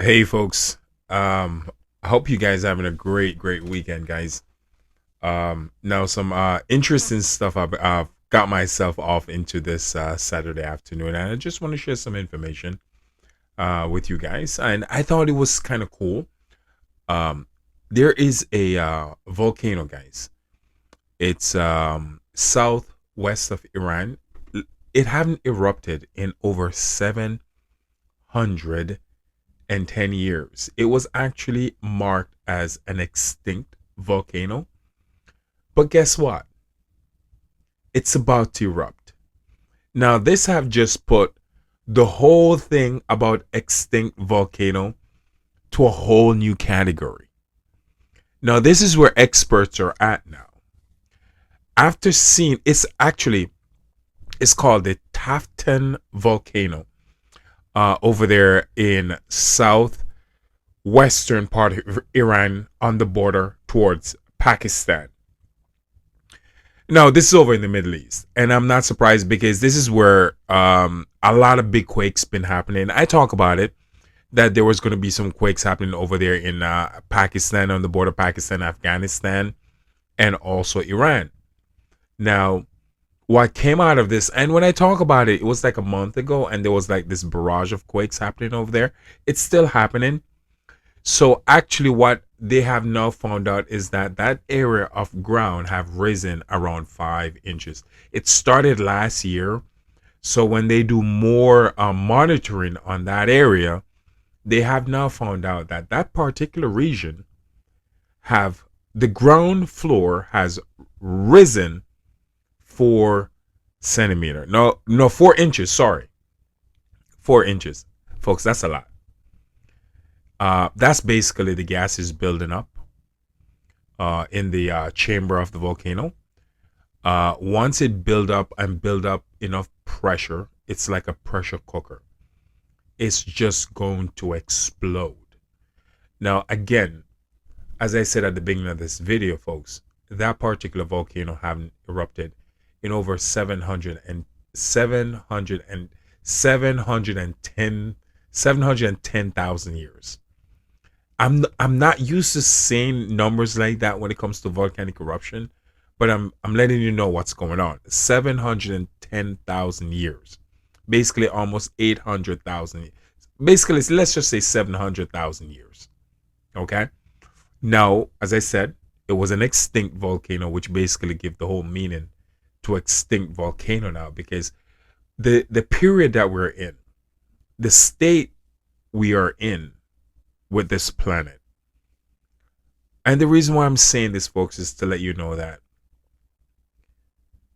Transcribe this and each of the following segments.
Hey folks, I hope you guys having a great weekend, guys. Now some interesting stuff I've got myself off into this Saturday afternoon, and I just want to share some information with you guys. And I thought it was kind of cool. Um, there is a volcano, guys. It's southwest of Iran. It hadn't erupted in over 710 years. It was actually marked as an extinct volcano. But guess what? It's about to erupt. Now, this have just put the whole thing about extinct volcano to a whole new category. Now, this is where experts are at now. After seeing it's called the Taftton volcano over there in southwestern part of Iran on the border towards Pakistan. No, this is over in the Middle East, and I'm not surprised because this is where a lot of big quakes been happening. I talk about it that there was going to be some quakes happening over there in Pakistan on the border, Pakistan, Afghanistan, and also Iran. Now, what came out of this, and when I talk about it, it was like a month ago, and there was like this barrage of quakes happening over there. It's still happening. So actually, what they have now found out is that that area of ground have risen around 5 inches. It started last year. So when they do more monitoring on that area, they have now found out that that particular region have the ground floor has risen 4 centimeter. No, 4 inches. Sorry, 4 inches, folks. That's a lot. That's basically the gas is building up in the chamber of the volcano. Once it build up enough pressure, it's like a pressure cooker. It's just going to explode. Now, again, as I said at the beginning of this video, folks, that particular volcano haven't erupted in over 710,000 years. I'm not used to saying numbers like that when it comes to volcanic eruption, but I'm letting you know what's going on. 710,000 years, basically almost 800,000. Basically, let's just say 700,000 years. Okay. Now, as I said, it was an extinct volcano, which basically give the whole meaning to extinct volcano now, because the period that we're in, the state we are in with this planet. And the reason why I'm saying this, folks, is to let you know that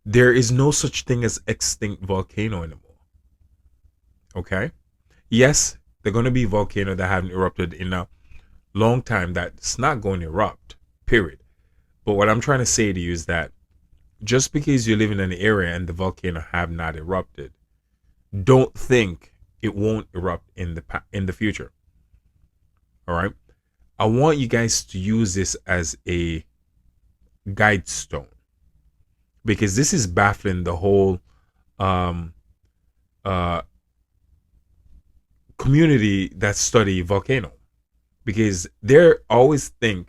there is no such thing as extinct volcano anymore. Okay? Yes, they're going to be volcanoes that haven't erupted in a long time that's not going to erupt, period. But what I'm trying to say to you is that just because you live in an area and the volcano have not erupted, don't think it won't erupt in the future. All right? I want you guys to use this as a guide stone because this is baffling the whole um, uh, community that study volcano, because they're always thinking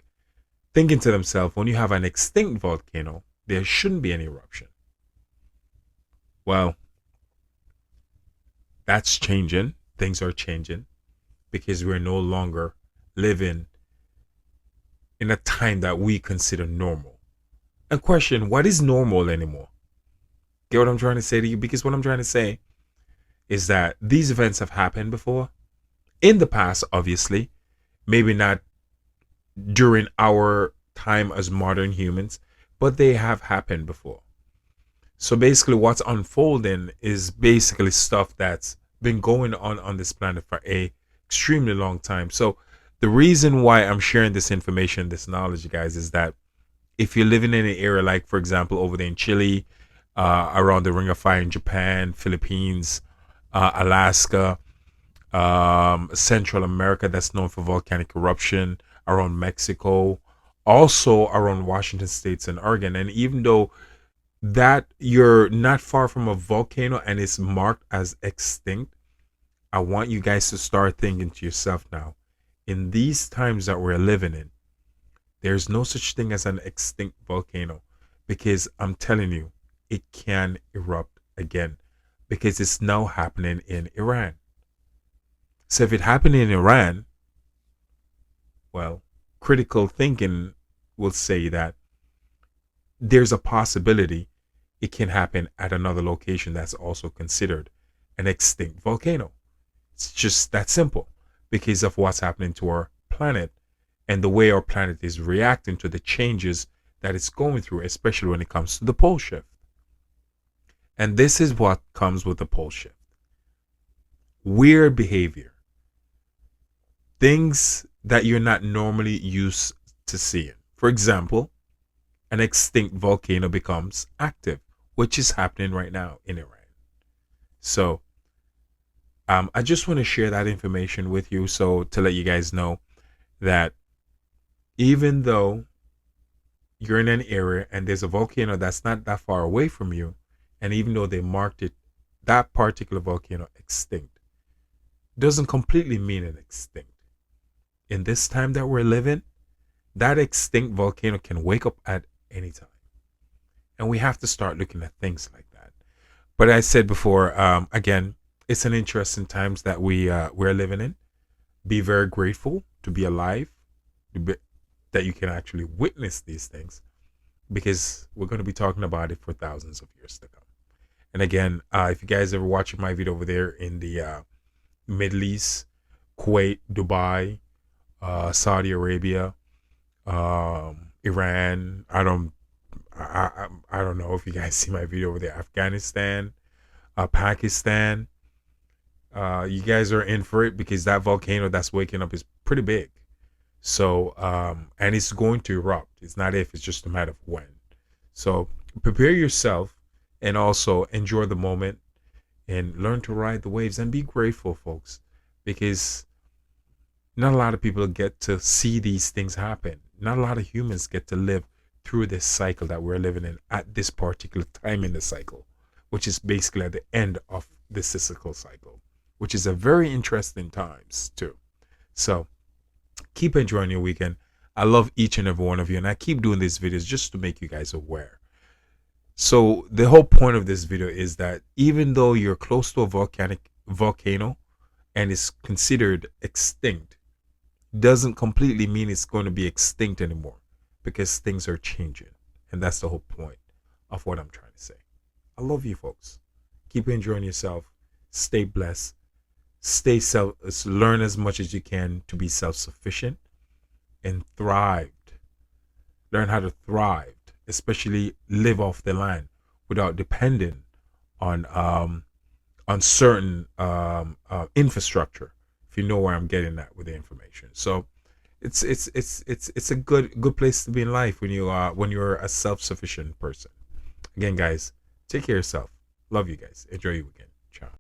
to themselves, when you have an extinct volcano, there shouldn't be any eruption. Well, that's changing. Things are changing because we're no longer living in a time that we consider normal. And question, what is normal anymore? Get what I'm trying to say to you? Because what I'm trying to say is that these events have happened before in the past, obviously, maybe not during our time as modern humans, but they have happened before. So basically, what's unfolding is basically stuff that's been going on this planet for a extremely long time. So the reason why I'm sharing this information, this knowledge, guys, is that if you're living in an area like, for example, over there in Chile, around the Ring of Fire in Japan, Philippines, Alaska, Central America, that's known for volcanic eruption, around Mexico, also around Washington states and Oregon. And even though that you're not far from a volcano and it's marked as extinct, I want you guys to start thinking to yourself now, in these times that we're living in, there's no such thing as an extinct volcano, because I'm telling you, it can erupt again, because it's now happening in Iran. So if it happened in Iran, well, critical thinking will say that there's a possibility it can happen at another location that's also considered an extinct volcano. It's just that simple because of what's happening to our planet and the way our planet is reacting to the changes that it's going through, especially when it comes to the pole shift. And this is what comes with the pole shift: weird behavior, things that you're not normally used to seeing. For example, an extinct volcano becomes active, which is happening right now in Iran. So I just want to share that information with you, so to let you guys know that even though you're in an area and there's a volcano that's not that far away from you, and even though they marked it, that particular volcano extinct, doesn't completely mean an extinct. In this time that we're living, that extinct volcano can wake up at any time. And we have to start looking at things like that. But I said before, again, it's an interesting times that we're living in. Be very grateful to be alive, that you can actually witness these things, because we're going to be talking about it for thousands of years to come. And again, if you guys ever watching my video over there in the Middle East, Kuwait, Dubai, Saudi Arabia, Iran. I don't know if you guys see my video over there. Afghanistan, Pakistan. You guys are in for it, because that volcano that's waking up is pretty big. So, and it's going to erupt. It's not if, it's just a matter of when. So prepare yourself and also enjoy the moment and learn to ride the waves and be grateful, folks, because not a lot of people get to see these things happen. Not a lot of humans get to live through this cycle that we're living in at this particular time in the cycle, which is basically at the end of the cyclical cycle, which is a very interesting times too. So keep enjoying your weekend. I love each and every one of you, and I keep doing these videos just to make you guys aware. So the whole point of this video is that even though you're close to a volcano and is considered extinct, doesn't completely mean it's going to be extinct anymore, because things are changing. And that's the whole point of what I'm trying to say. I love you, folks. Keep enjoying yourself. Stay blessed. Learn as much as you can to be self-sufficient and thrived. Learn how to thrive, especially live off the land without depending on certain infrastructure. If you know where I'm getting at with the information. So it's a good place to be in life when you're a self-sufficient person. Again, guys, take care of yourself. Love you guys. Enjoy your weekend. Ciao.